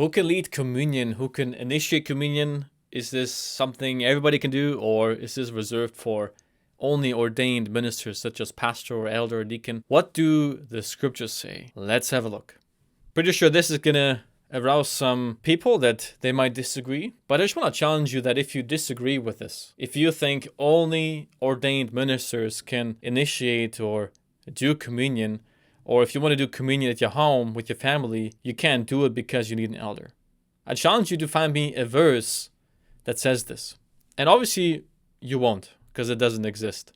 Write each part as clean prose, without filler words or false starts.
Who can lead communion? Who can initiate communion? Is this something everybody can do, or is this reserved for only ordained ministers such as pastor or elder or deacon? What do the scriptures say? Let's have a look. Pretty sure this is gonna arouse some people that they might disagree, but I just want to challenge you that if you disagree with this, if you think only ordained ministers can initiate or do communion, or if you want to do communion at your home with your family, you can't do it because you need an elder, I challenge you to find me a verse that says this. And obviously you won't, because it doesn't exist.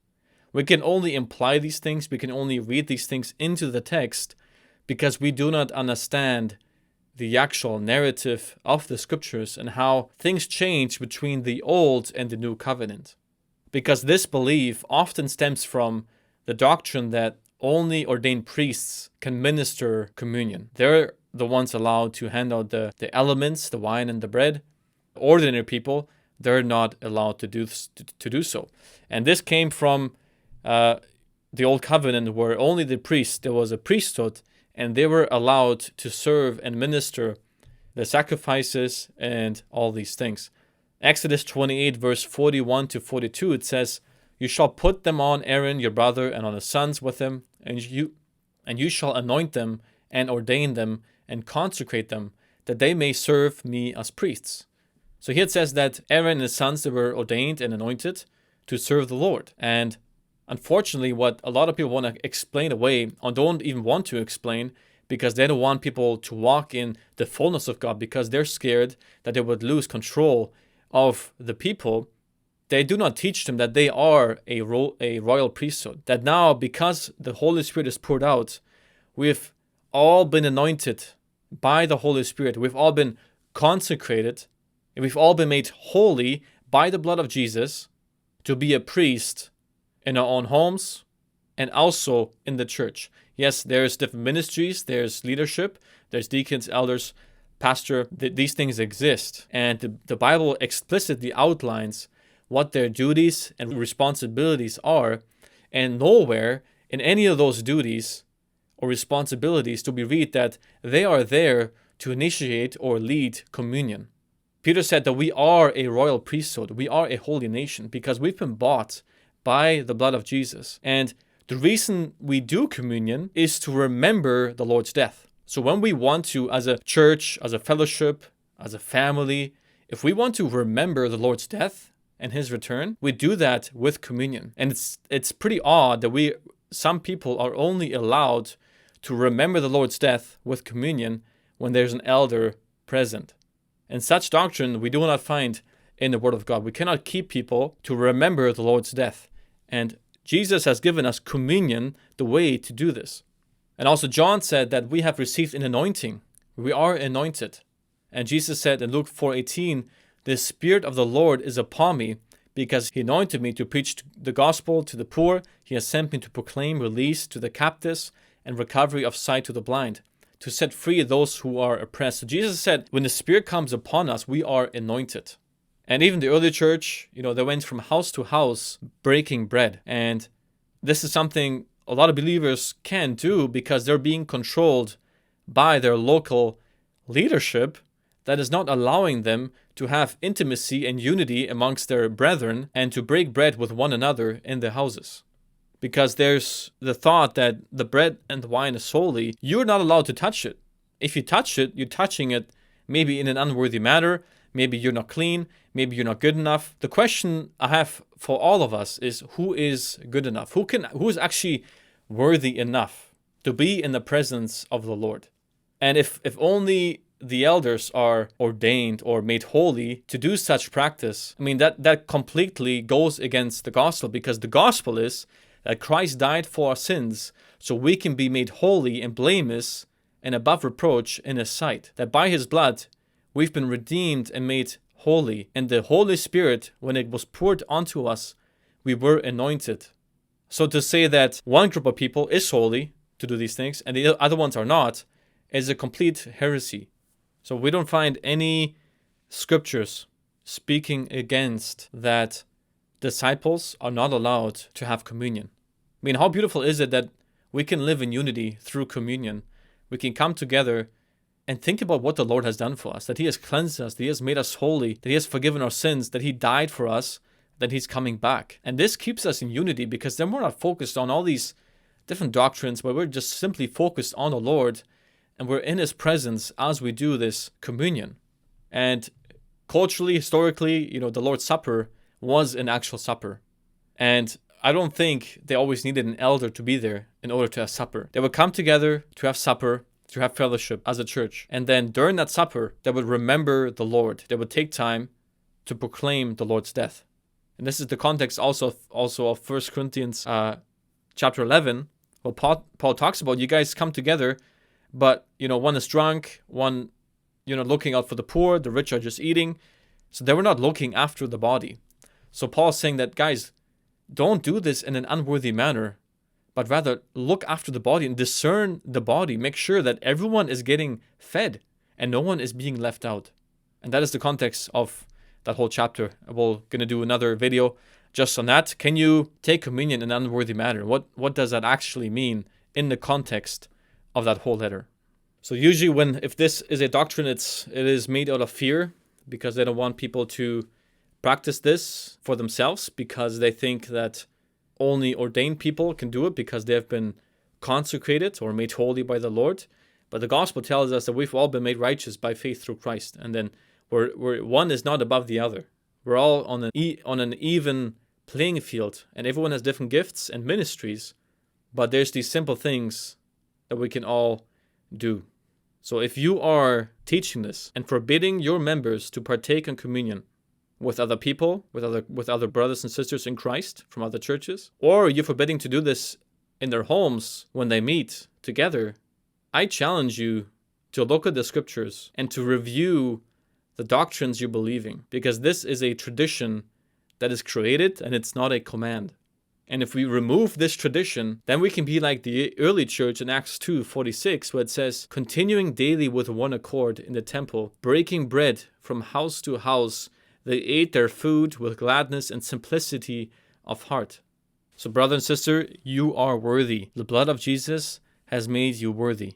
We can only imply these things, we can only read these things into the text because we do not understand the actual narrative of the scriptures and how things change between the old and the new covenant. Because this belief often stems from the doctrine that only ordained priests can minister communion. They're the ones allowed to hand out the elements, the wine and the bread. Ordinary people, they're not allowed to do so. And this came from the old covenant, where only the priests, there was a priesthood, and they were allowed to serve and minister the sacrifices and all these things. Exodus 28 verse 41 to 42, it says, "You shall put them on Aaron your brother and on his sons with him, and you shall anoint them and ordain them and consecrate them, that they may serve me as priests." So here it says that Aaron and his sons, they were ordained and anointed to serve the Lord. And unfortunately, what a lot of people want to explain away, or don't even want to explain, because they don't want people to walk in the fullness of God, because they're scared that they would lose control of the people, they do not teach them that they are a royal priesthood. That now, because the Holy Spirit is poured out, we've all been anointed by the Holy Spirit. We've all been consecrated, and we've all been made holy by the blood of Jesus to be a priest in our own homes and also in the church. Yes, there's different ministries, there's leadership, there's deacons, elders, pastor. These things exist. And the Bible explicitly outlines what their duties and responsibilities are. And nowhere in any of those duties or responsibilities do we read that they are there to initiate or lead communion. Peter said that we are a royal priesthood, we are a holy nation, because we've been bought by the blood of Jesus. And the reason we do communion is to remember the Lord's death. So when we want to, as a church, as a fellowship, as a family, if we want to remember the Lord's death and his return, we do that with communion. And it's pretty odd that some people are only allowed to remember the Lord's death with communion when there's an elder present. And such doctrine we do not find in the Word of God. We cannot keep people to remember the Lord's death. And Jesus has given us communion, the way to do this. And also John said that we have received an anointing. We are anointed. And Jesus said in Luke 4:18, "The Spirit of the Lord is upon me, because he anointed me to preach the gospel to the poor. He has sent me to proclaim release to the captives and recovery of sight to the blind, to set free those who are oppressed." So Jesus said, when the Spirit comes upon us, we are anointed. And even the early church, they went from house to house breaking bread. And this is something a lot of believers can't do because they're being controlled by their local leadership that is not allowing them to have intimacy and unity amongst their brethren and to break bread with one another in their houses. Because there's the thought that the bread and the wine is holy, you're not allowed to touch it. If you touch it, you're touching it maybe in an unworthy manner, maybe you're not clean, maybe you're not good enough. The question I have for all of us is, who is good enough? Who is actually worthy enough to be in the presence of the Lord? And if only the elders are ordained or made holy to do such practice, that completely goes against the gospel, because the gospel is that Christ died for our sins so we can be made holy and blameless and above reproach in his sight. That by his blood we've been redeemed and made holy. And the Holy Spirit, when it was poured onto us, we were anointed. So to say that one group of people is holy to do these things and the other ones are not is a complete heresy. So we don't find any scriptures speaking against that disciples are not allowed to have communion. How beautiful is it that we can live in unity through communion? We can come together and think about what the Lord has done for us, that He has cleansed us, that He has made us holy, that He has forgiven our sins, that He died for us, that He's coming back. And this keeps us in unity, because then we're not focused on all these different doctrines, but we're just simply focused on the Lord, and we're in His presence as we do this communion. And culturally, historically, the Lord's Supper was an actual supper. And I don't think they always needed an elder to be there in order to have supper. They would come together to have supper, to have fellowship as a church. And then during that supper, they would remember the Lord. They would take time to proclaim the Lord's death. And this is the context also of 1 Corinthians chapter 11, where Paul talks about you guys come together, but, one is drunk, one, looking out for the poor, the rich are just eating. So they were not looking after the body. So Paul's saying that, guys, don't do this in an unworthy manner, but rather look after the body and discern the body. Make sure that everyone is getting fed and no one is being left out. And that is the context of that whole chapter. We're going to do another video just on that. Can you take communion in an unworthy manner? What does that actually mean in the context of that whole letter? So usually if this is a doctrine, it is made out of fear, because they don't want people to practice this for themselves, because they think that only ordained people can do it because they have been consecrated or made holy by the Lord. But the gospel tells us that we've all been made righteous by faith through Christ. And then one is not above the other. We're all on an even playing field, and everyone has different gifts and ministries, but there's these simple things that we can all do. So if you are teaching this and forbidding your members to partake in communion with other people, with other brothers and sisters in Christ from other churches, or you're forbidding to do this in their homes when they meet together, I challenge you to look at the scriptures and to review the doctrines you're believing, because this is a tradition that is created and it's not a command. And if we remove this tradition, then we can be like the early church in Acts 2:46, where it says, continuing daily with one accord in the temple, breaking bread from house to house, they ate their food with gladness and simplicity of heart. So brother and sister, you are worthy. The blood of Jesus has made you worthy.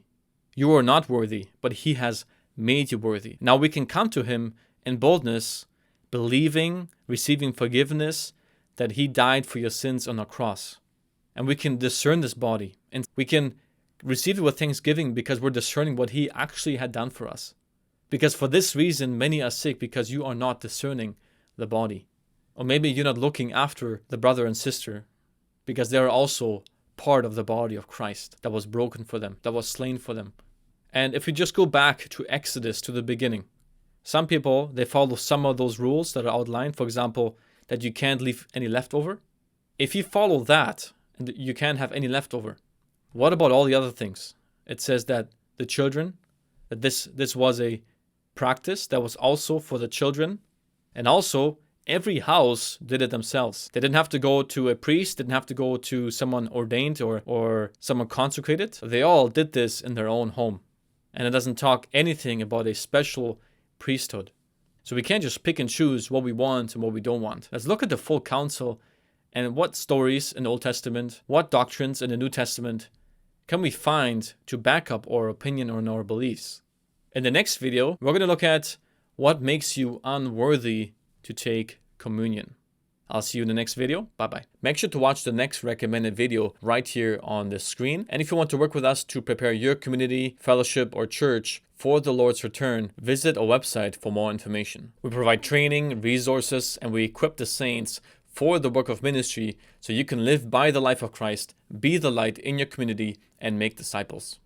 You are not worthy, but He has made you worthy. Now we can come to Him in boldness, believing, receiving forgiveness, that He died for your sins on the cross. And we can discern this body, and we can receive it with thanksgiving, because we're discerning what He actually had done for us. Because for this reason, many are sick, because you are not discerning the body. Or maybe you're not looking after the brother and sister, because they are also part of the body of Christ that was broken for them, that was slain for them. And if we just go back to Exodus, to the beginning, some people, they follow some of those rules that are outlined. For example, that you can't leave any leftover. If you follow that, and you can't have any leftover, what about all the other things? It says that the children, that this was a practice that was also for the children, and also every house did it themselves. They didn't have to go to a priest, didn't have to go to someone ordained or someone consecrated. They all did this in their own home. And it doesn't talk anything about a special priesthood. So we can't just pick and choose what we want and what we don't want. Let's look at the full counsel and what stories in the Old Testament, what doctrines in the New Testament can we find to back up our opinion or our beliefs. In the next video, we're going to look at what makes you unworthy to take communion. I'll see you in the next video. Bye-bye. Make sure to watch the next recommended video right here on the screen. And if you want to work with us to prepare your community, fellowship, or church for the Lord's return, visit our website for more information. We provide training, resources, and we equip the saints for the work of ministry so you can live by the life of Christ, be the light in your community, and make disciples.